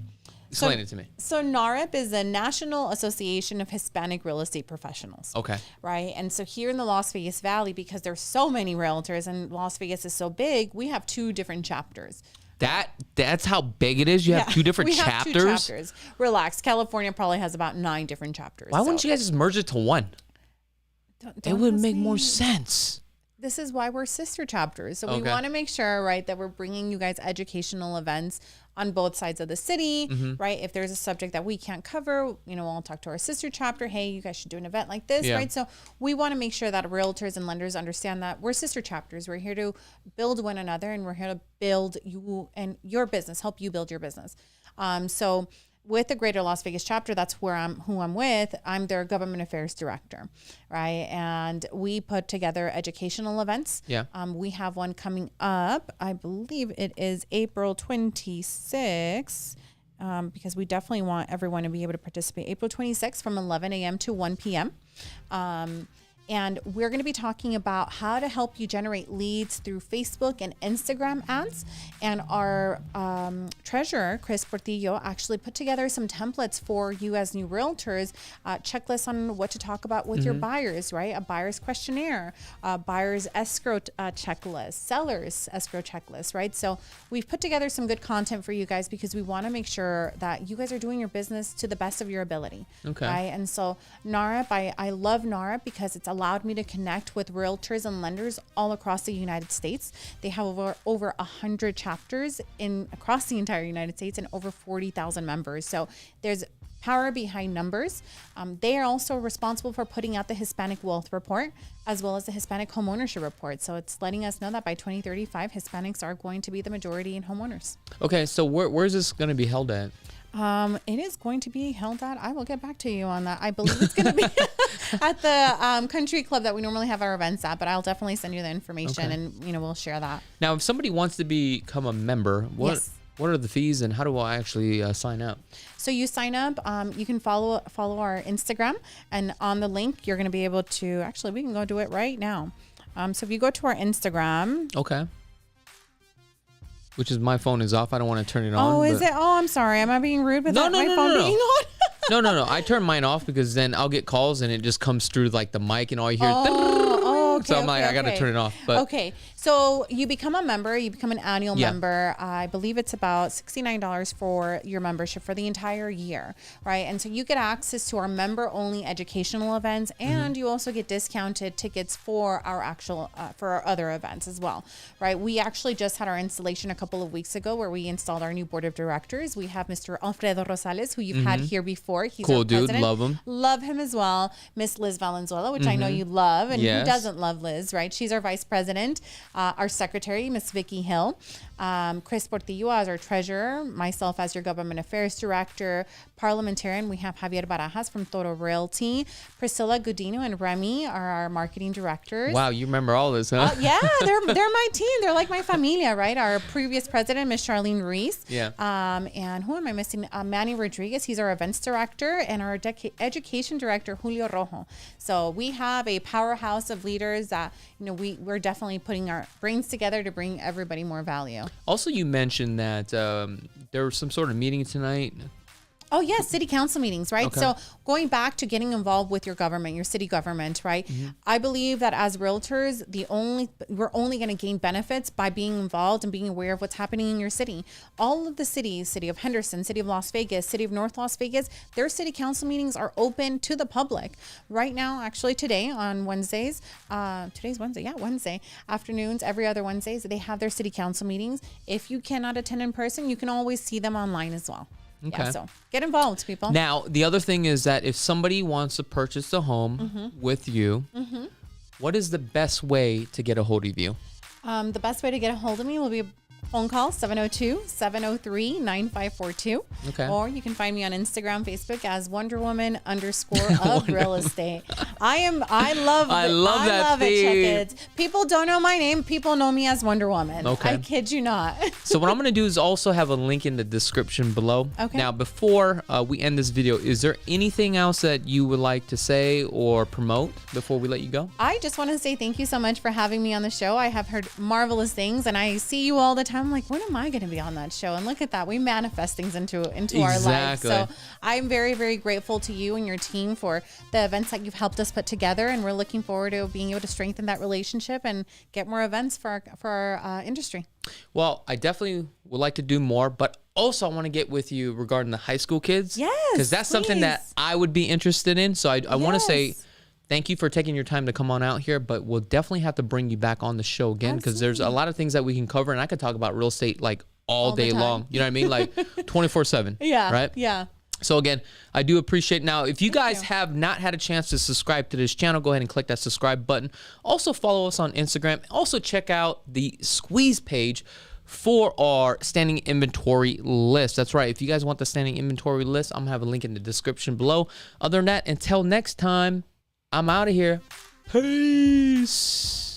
Explain it to me. So NAREP is the National Association of Hispanic Real Estate Professionals. Okay. Right. And so here in the Las Vegas Valley, because there's so many realtors and Las Vegas is so big, we have 2 different chapters. That's how big it is? You have 2 different chapters? We have 2 chapters. Relax. California probably has about 9 different chapters. Why wouldn't you guys just merge it to one? It would make more sense. This is why we're sister chapters. So we want to make sure, right, that we're bringing you guys educational events on both sides of the city, right? If there's a subject that we can't cover, we'll talk to our sister chapter. Hey, you guys should do an event like this, right? So we want to make sure that realtors and lenders understand that we're sister chapters. We're here to build one another and we're here to build you and your business, help you build your business. So with the Greater Las Vegas chapter, that's who I'm with. I'm their government affairs director, right? And we put together educational events. Yeah. We have one coming up. I believe it is April 26th, because we definitely want everyone to be able to participate. April 26th from 11 a.m. to 1 p.m. And we're going to be talking about how to help you generate leads through Facebook and Instagram ads. And our treasurer, Chris Portillo, actually put together some templates for you as new realtors, checklists on what to talk about with your buyers, right? A buyer's questionnaire, a buyer's escrow checklist, seller's escrow checklist, right? So we've put together some good content for you guys because we want to make sure that you guys are doing your business to the best of your ability. Okay. Right? And so NAREP, I love NAREP because it's allowed me to connect with realtors and lenders all across the United States. They have over 100 chapters across the entire United States and over 40,000 members. So there's power behind numbers. They are also responsible for putting out the Hispanic Wealth Report as well as the Hispanic Homeownership Report. So it's letting us know that by 2035, Hispanics are going to be the majority in homeowners. Okay, so where's this going to be held at? It is going to be held at, I will get back to you on that. I believe it's going to be at the country club that we normally have our events at, but I'll definitely send you the information and, we'll share that. Now, if somebody wants to become a member, what are the fees and how do I actually sign up? So you sign up, you can follow our Instagram, and on the link, you're going to be able to, actually, we can go do it right now. So if you go to our Instagram. Okay. Which is my phone is off. I don't want to turn it on. Oh, is it? Oh, I'm sorry. Am I being rude with my phone being on? No. I turn mine off because then I'll get calls and it just comes through like the mic and all you hear is okay, so I'm like, I got to turn it off. But okay, so you become a member. You become an annual member. I believe it's about $69 for your membership for the entire year, right? And so you get access to our member-only educational events, and you also get discounted tickets for our actual for our other events as well, right? We actually just had our installation a couple of weeks ago where we installed our new board of directors. We have Mr. Alfredo Rosales, who you've had here before. He's cool our dude, president. love him As well. Miss Liz Valenzuela, which I know you love, and who doesn't love Liz, right? She's our vice president. Our secretary, Miss Vicky Hill. Chris Portillo as our treasurer. Myself as your government affairs director. Parliamentarian, we have Javier Barajas from Toro Realty. Priscilla Gudino and Remy are our marketing directors. wow, you remember all this, huh? Yeah, they're my team. They're like my familia, right? Our previous president, Miss Charlene Reese. Yeah. And who am I missing? Manny Rodriguez. He's our events director, and our education director, Julio Rojo. So we have a powerhouse of leaders that we're definitely putting our brains together to bring everybody more value. Also, you mentioned that there was some sort of meeting tonight. Oh, yes, city council meetings, right? Okay. So going back to getting involved with your government, your city government, right? I believe that as realtors, we're only going to gain benefits by being involved and being aware of what's happening in your city. All of the cities, city of Henderson, city of Las Vegas, city of North Las Vegas, their city council meetings are open to the public. Right now, actually today on Wednesdays, today's Wednesday, Wednesday afternoons, every other Wednesdays, they have their city council meetings. If you cannot attend in person, you can always see them online as well. Okay. Yeah, so get involved, people. Now, the other thing is that if somebody wants to purchase a home with you, what is the best way to get a hold of you? The best way to get a hold of me will be a phone call, 702-703-9542. Okay. Or you can find me on Instagram, Facebook as Wonderwoman_of real estate. I love that it, theme. Chakits. People don't know my name. People know me as Wonder Woman. Okay. I kid you not. So what I'm going to do is also have a link in the description below. Okay. Now, before we end this video, is there anything else that you would like to say or promote before we let you go? I just want to say thank you so much for having me on the show. I have heard marvelous things, and I see you all the time. I'm like, when am I going to be on that show? And look at that. We manifest things into our lives. So I'm very, very grateful to you and your team for the events that you've helped us put together. And we're looking forward to being able to strengthen that relationship and get more events for our industry. Well, I definitely would like to do more, but also I want to get with you regarding the high school kids. Yes, because that's something that I would be interested in. So I want to say thank you for taking your time to come on out here, but we'll definitely have to bring you back on the show again because there's a lot of things that we can cover, and I could talk about real estate like all day long. You know what I mean? Like 24/7. Yeah. Right? Yeah. So again, I do appreciate. Now, if you guys have not had a chance to subscribe to this channel, go ahead and click that subscribe button. Also follow us on Instagram. Also check out the squeeze page for our standing inventory list. That's right. If you guys want the standing inventory list, I'm gonna have a link in the description below. Other than that, until next time, I'm out of here. Peace.